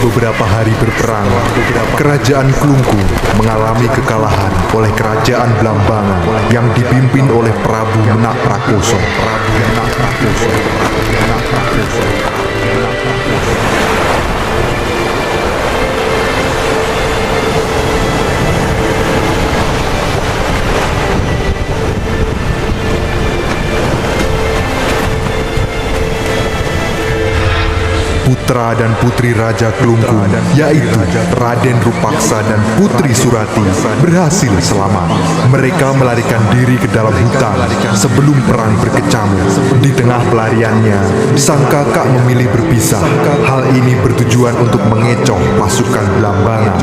Beberapa hari berperang, kerajaan Klungkung mengalami kekalahan oleh kerajaan Blambangan yang dipimpin oleh Prabu Menak Prakoso. Putra dan putri Raja Klungkung, yaitu Raden Rupaksa dan Putri Surati, berhasil selamat. Mereka melarikan diri ke dalam hutan sebelum perang berkecamuk. Di tengah pelariannya, sang kakak memilih berpisah. Hal ini bertujuan untuk mengecoh pasukan Blambangan.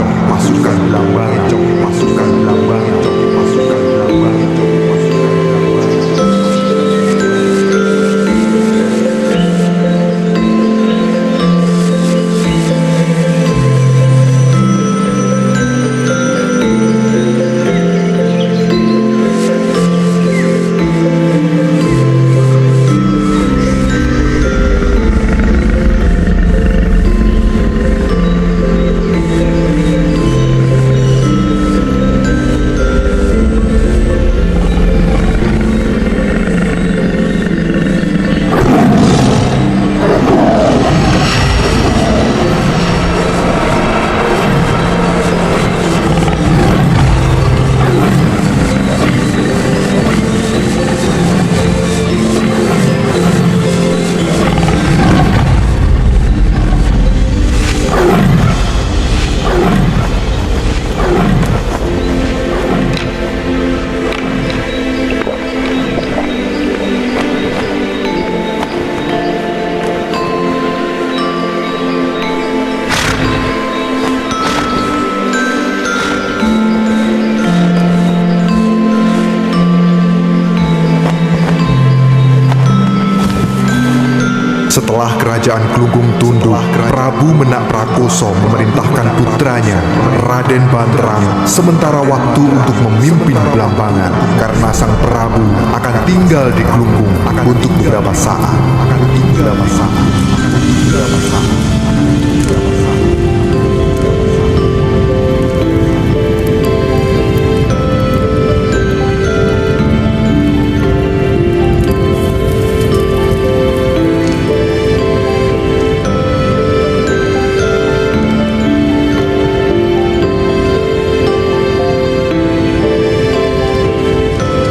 Setelah kerajaan Klungkung tunduk, Prabu Menak Prakoso memerintahkan putranya, Raden Banterang, sementara waktu untuk memimpin Blambangan karena sang Prabu akan tinggal di Klungkung untuk beberapa saat.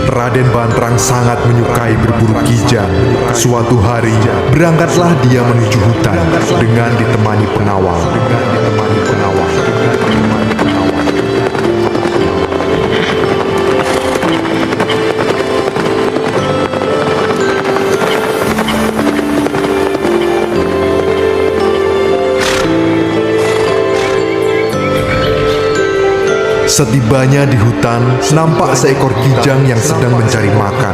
Raden Banterang sangat menyukai berburu kijang. Suatu hari, berangkatlah dia menuju hutan dengan ditemani pengawal. Setibanya di hutan, nampak seekor kijang yang sedang mencari makan.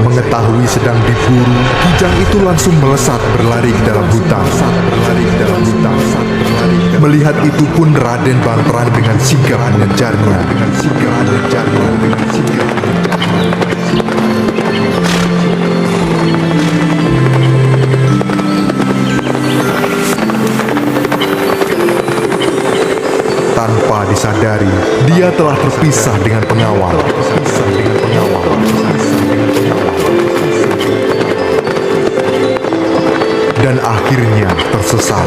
Mengetahui sedang diburu, kijang itu langsung melesat berlari ke dalam hutan. Melihat itu pun Raden Banterang dengan sigap mengejarnya. Tanpa disadari, dia telah terpisah dengan pengawal. Dan akhirnya tersesat.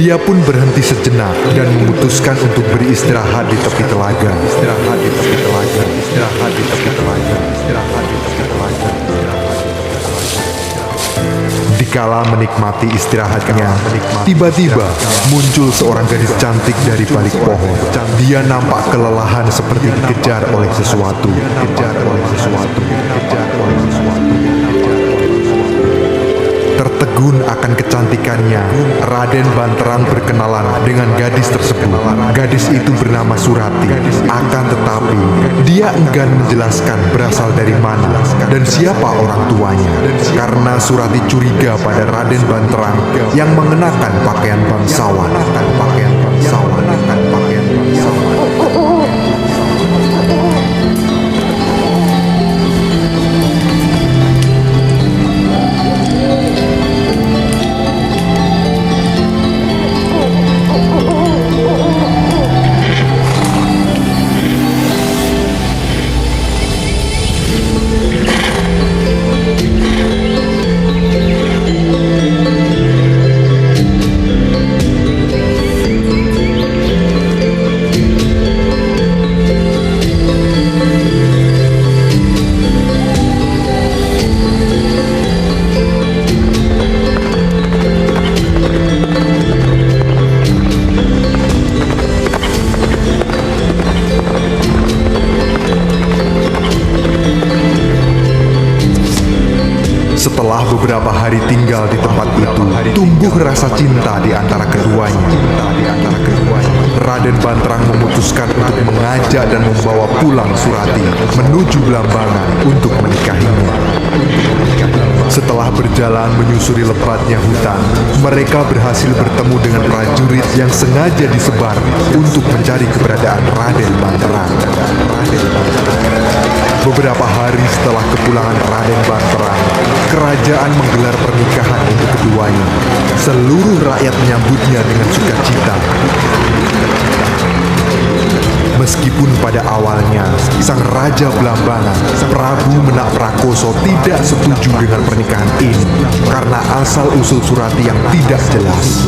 Dia pun berhenti sejenak dan memutuskan untuk beristirahat di tepi telaga. Dikala menikmati istirahatnya, tiba-tiba muncul seorang gadis cantik dari balik pohon. Dia nampak kelelahan seperti dikejar oleh sesuatu. Tertegun akan kecantikannya, Raden Banterang berkenalan dengan gadis tersebut. Gadis itu bernama Surati. Akan tetapi, dia enggan menjelaskan berasal dari mana dan siapa orang tuanya. Karena Surati curiga pada Raden Banterang yang mengenakan pakaian bangsawan. Setelah beberapa hari tinggal di tempat itu, tumbuh rasa cinta di antara keduanya. Raden Banterang memutuskan untuk mengajak dan membawa pulang Surati menuju Blambangan untuk menikahinya. Setelah berjalan menyusuri lebatnya hutan, mereka berhasil bertemu dengan prajurit yang sengaja disebar untuk mencari keberadaan Raden Banterang. Beberapa hari setelah kepulangan Raden Banterang, kerajaan menggelar pernikahan untuk keduanya. Seluruh rakyat menyambutnya dengan sukacita. Meskipun pada awalnya sang Raja Blambangan, Prabu Menak Prakoso tidak setuju dengan pernikahan ini karena asal-usul Surati yang tidak jelas.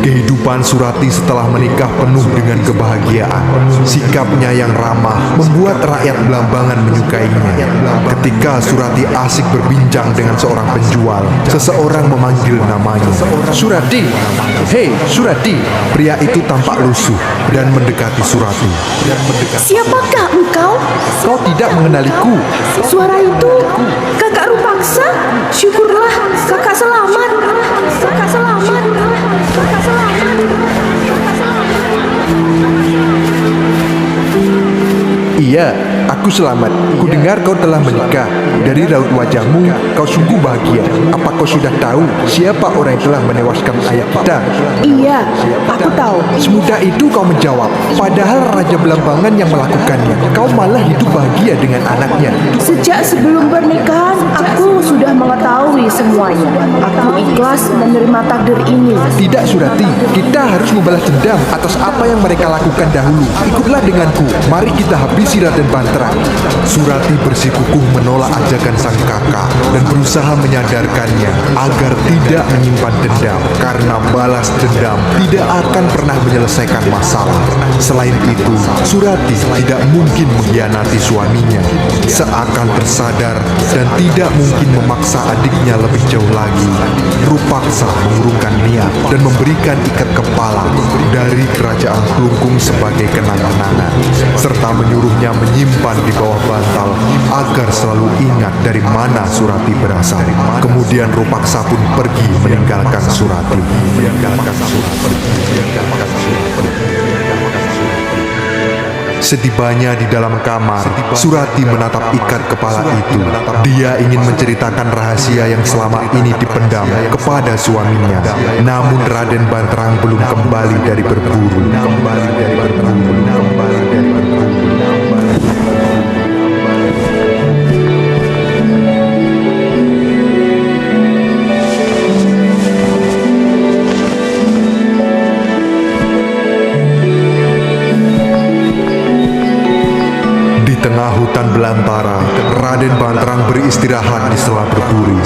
Kehidupan Surati setelah menikah penuh dengan kebahagiaan. Sikapnya yang ramah membuat rakyat Blambangan menyukainya. Ketika Surati asik berbincang dengan seorang penjual, seseorang memanggil namanya. Surati, hei Surati. Pria itu tampak lusuh dan mendekati Surati. Siapakah engkau? Kau tidak mengenaliku. Suara itu kakak Rupaksa. Syukurlah kakak selamat. Kakak selamat. Kakak selamat. Iya, aku selamat. Kudengar kau telah menikah. Dari raut wajahmu, kau sungguh bahagia. Apa kau sudah tahu siapa orang yang telah menewaskan ayah kita? Iya, aku tahu. Semudah itu kau menjawab. Padahal Raja Blambangan yang melakukannya. Kau malah hidup bahagia dengan anaknya. Sejak sebelum pernikahan, aku sudah mengetahui semuanya. Aku ikhlas menerima takdir ini. Tidak Surati, kita harus membalas dendam atas apa yang mereka lakukan dahulu. Ikutlah denganku, mari kita habisi Raden Banterang. Surati bersikukuh menolak ajakan sang kakak dan berusaha menyadarkannya agar tidak menyimpan dendam, karena balas dendam tidak akan pernah menyelesaikan masalah. Selain itu, Surati tidak mungkin mengkhianati suaminya. Seakan tersadar dan tidak mungkin memaksa adiknya lebih jauh lagi, Rupaksa mengurungkan niat dan memberikan ikat kepala dari kerajaan Klungkung sebagai kenang-kenangan, serta menyuruhnya menyimpan di bawah bantal agar selalu ingat dari mana Surati berasal. Kemudian Rupaksa pun pergi meninggalkan Surati. Setibanya di dalam kamar, Surati menatap ikat kepala itu. Dia ingin menceritakan rahasia yang selama ini dipendam kepada suaminya. Namun Raden Banterang belum kembali dari berburu. Di tengah hutan belantara, Raden Banterang beristirahat di sela berburu.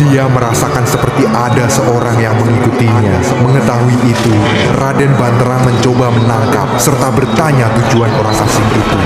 Dia merasakan seperti ada seorang yang mengikutinya. Mengetahui itu, Raden Banterang mencoba menangkap serta bertanya tujuan orang asing itu.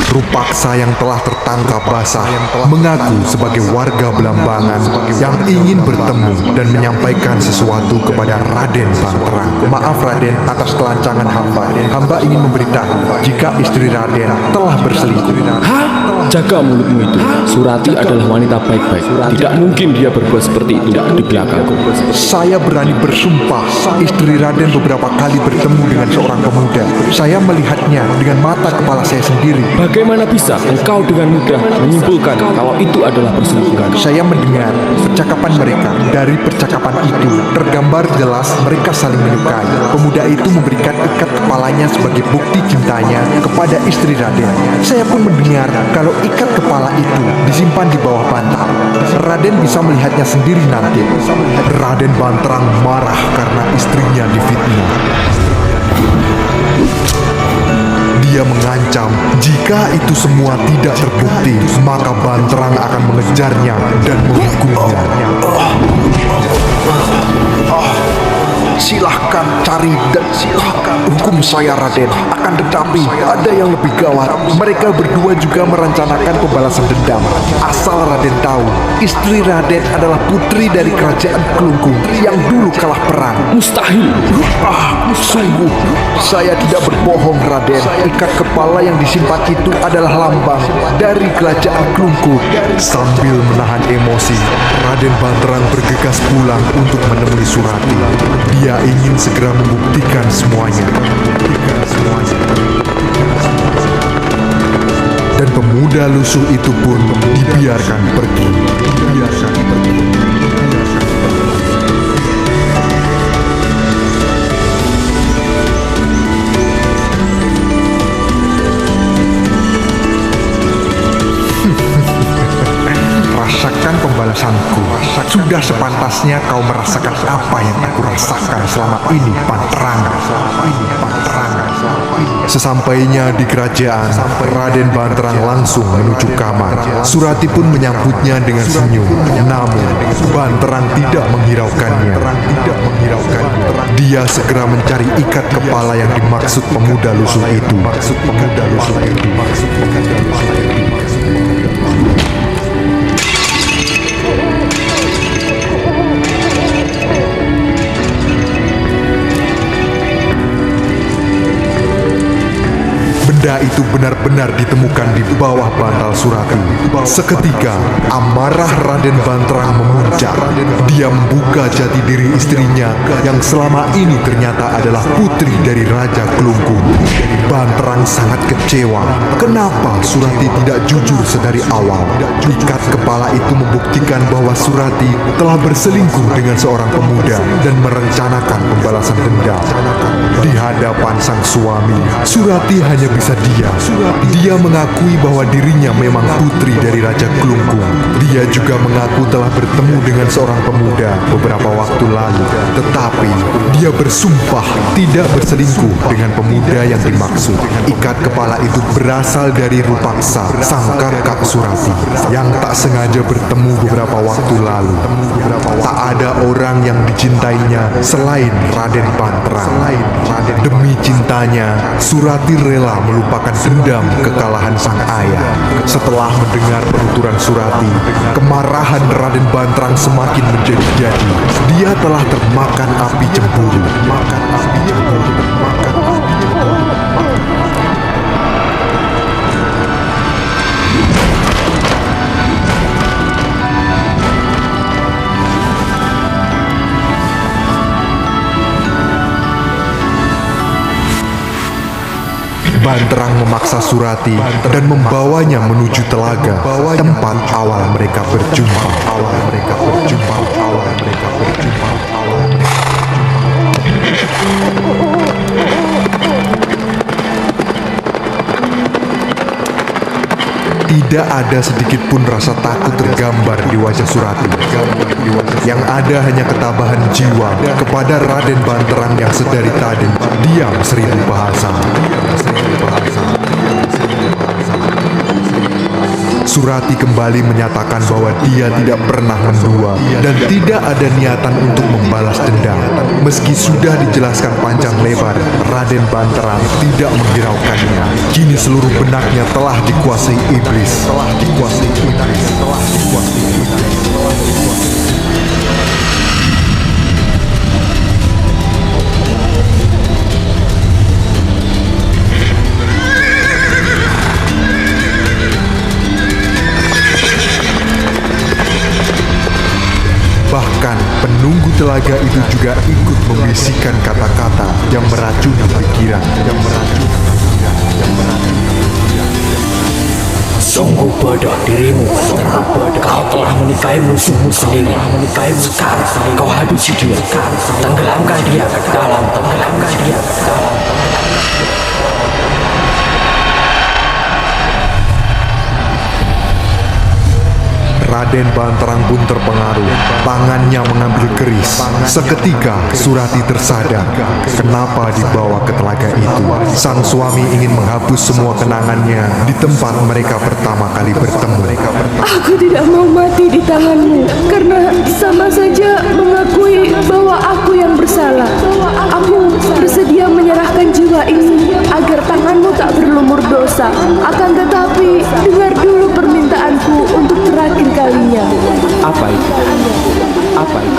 Rupaksa yang telah tertangkap basah mengaku sebagai warga Belambangan yang ingin bertemu dan menyampaikan sesuatu kepada Raden Banterang. Maaf Raden atas kelancangan hamba. Hamba ingin memberitahu jika istri Raden telah berselingkuh. Hah? Jaga mulutmu itu. Surati adalah wanita baik-baik. Tidak mungkin dia berbuat seperti itu di belakangku. Saya berani bersumpah, istri Raden beberapa kali bertemu dengan seorang pemuda. Saya melihatnya dengan mata kepala saya sendiri. Bagaimana bisa engkau dengan mudah menyimpulkan kalau itu adalah perselingkuhan? Saya mendengar percakapan mereka. Dari percakapan itu tergambar jelas mereka saling menyukai. Pemuda itu memberikan ikat kepalanya sebagai bukti cintanya kepada istri Raden. Saya pun mendengar kalau ikat kepala itu disimpan di bawah bantal. Raden bisa melihatnya sendiri nanti. Raden Banterang marah karena istrinya difitnah. Dia mengancam jika itu semua tidak terbukti, maka Banterang akan mengejarnya dan menghukumnya. Silahkan cari dan silahkan hukum saya Raden. Akan tetapi ada yang lebih gawat. Mereka berdua juga merencanakan pembalasan dendam. Asal Raden tahu, istri Raden adalah putri dari kerajaan Kelungkung yang dulu kalah perang. Mustahil. Sungguh, saya tidak berbohong Raden. Ikat kepala yang disimpan itu adalah lambang dari kerajaan Kelungkung. Sambil menahan emosi, Raden Banterang bergegas pulang untuk menemui Surati. Dia ingin segera membuktikan semuanya. Dan pemuda lusuh itu pun dibiarkan pergi. Rasakan pembalasanku. Sudah sepantasnya kau merasakan apa yang aku rasakan selama ini, Banterang. Sesampainya di kerajaan, Raden Banterang langsung menuju kamar. Surati pun menyambutnya dengan senyum. Namun, Banterang tidak menghiraukannya. Dia segera mencari ikat kepala yang dimaksud pemuda lusuh itu. Benda itu benar-benar ditemukan di bawah bantal Surati. Seketika, amarah Raden Banterang memuncak. Dia membuka jati diri istrinya yang selama ini ternyata adalah putri dari Raja Kelungkung. Banterang sangat kecewa. Kenapa Surati tidak jujur sedari awal? Ikat kepala itu membuktikan bahwa Surati telah berselingkuh dengan seorang pemuda dan merencanakan pembalasan dendam. Di hadapan sang suami, Surati hanya bisa diam. Dia mengakui bahwa dirinya memang putri dari Raja Kelungkung. Dia juga mengaku telah bertemu dengan seorang pemuda beberapa waktu lalu. Tetapi dia bersumpah tidak berselingkuh dengan pemuda yang dimaksud. Ikat kepala itu berasal dari Rupaksa, sang kakak Surati, yang tak sengaja bertemu beberapa waktu lalu. Tak ada orang yang dicintainya selain Raden Banterang. Demi cintanya, Surati rela melupakan dendam kekalahan sang ayah. Setelah mendengar penuturan Surati, kemarahan Raden Banterang semakin menjadi-jadi. Dia telah termakan api cemburu. Banterang memaksa Surati dan membawanya menuju telaga, tempat awal mereka berjumpa. Tidak ada sedikit pun rasa takut tergambar di wajah Surati. Yang ada hanya ketabahan jiwa kepada Raden Banterang yang sedari tadi diam 1000 bahasa. Surati kembali menyatakan bahwa dia tidak pernah mendua dan tidak ada niatan untuk membalas dendam. Meski sudah dijelaskan panjang lebar, Raden Banterang tidak menghiraukannya. Kini seluruh benaknya telah dikuasai iblis. Bahkan penunggu telaga itu juga ikut membisikkan kata-kata yang meracuni pikiran. Sungguh bodoh dirimu, kau telah menikahi musuhmu sendiri. Sekarang kau habisi dia, tenggelamkan dia ke dalam. Raden Banterang pun terpengaruh. Tangannya mengambil keris. Seketika Surati tersadar kenapa dibawa ke telaga itu. Sang suami ingin menghapus semua kenangannya di tempat mereka pertama kali bertemu. Aku tidak mau mati di tanganmu karena sama saja mengakui bahwa aku yang bersalah. Aku bersedia menyerahkan jiwa ini agar tanganmu tak berlumur dosa. Akan tetapi dengar dulu permintaanku untuk terakhir kalinya. Apa itu?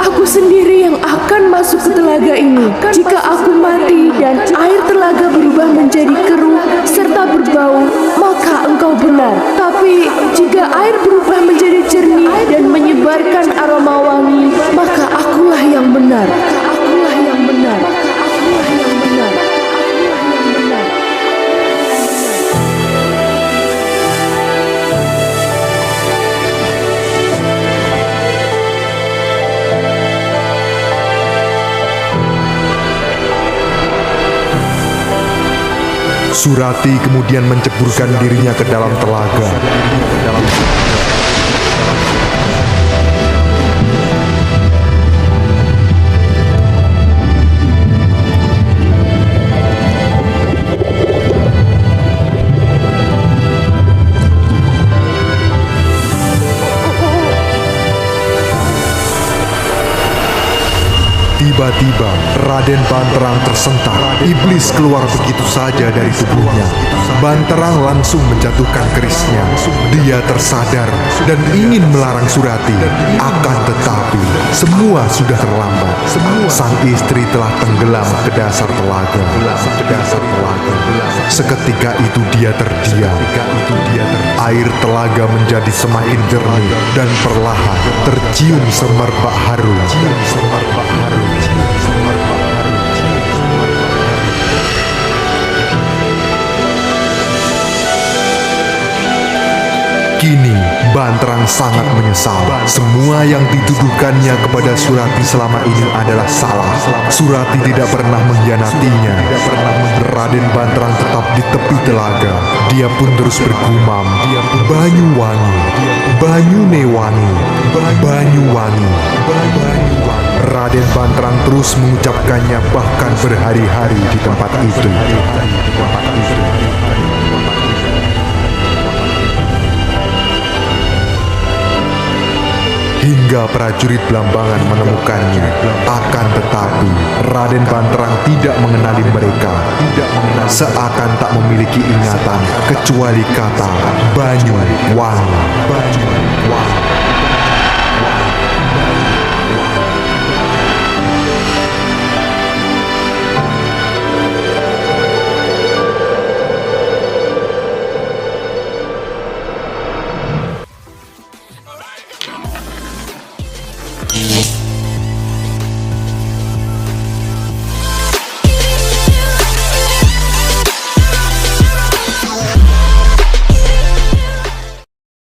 Aku sendiri yang akan masuk ke telaga ini. Jika aku mati dan air telaga berubah menjadi keruh serta berbau, maka engkau benar. Tapi jika air berubah menjadi jernih dan menyebarkan aroma wangi, maka akulah yang benar. Surati kemudian menceburkan dirinya ke dalam telaga. Tiba-tiba Raden Banterang tersentak. Iblis keluar begitu saja dari tubuhnya. Banterang langsung menjatuhkan kerisnya. Dia tersadar dan ingin melarang Surati. Akan tetapi semua sudah terlambat. Sang istri telah tenggelam ke dasar telaga. Seketika itu dia terdiam. Air telaga menjadi semakin jernih dan perlahan tercium semerbak harum. Kini Banterang sangat menyesal. Semua yang dituduhkannya kepada Surati selama ini adalah salah. Surati tidak pernah mengkhianatinya. Raden Banterang tetap di tepi telaga. Dia pun terus bergumam, Banyuwangi, Banyunewangi, Banyuwangi. Raden Banterang terus mengucapkannya bahkan berhari-hari di tempat itu. Hingga prajurit Blambangan menemukannya. Akan tetapi Raden Banterang tidak mengenali mereka. Seakan tak memiliki ingatan kecuali kata Banyuwangi.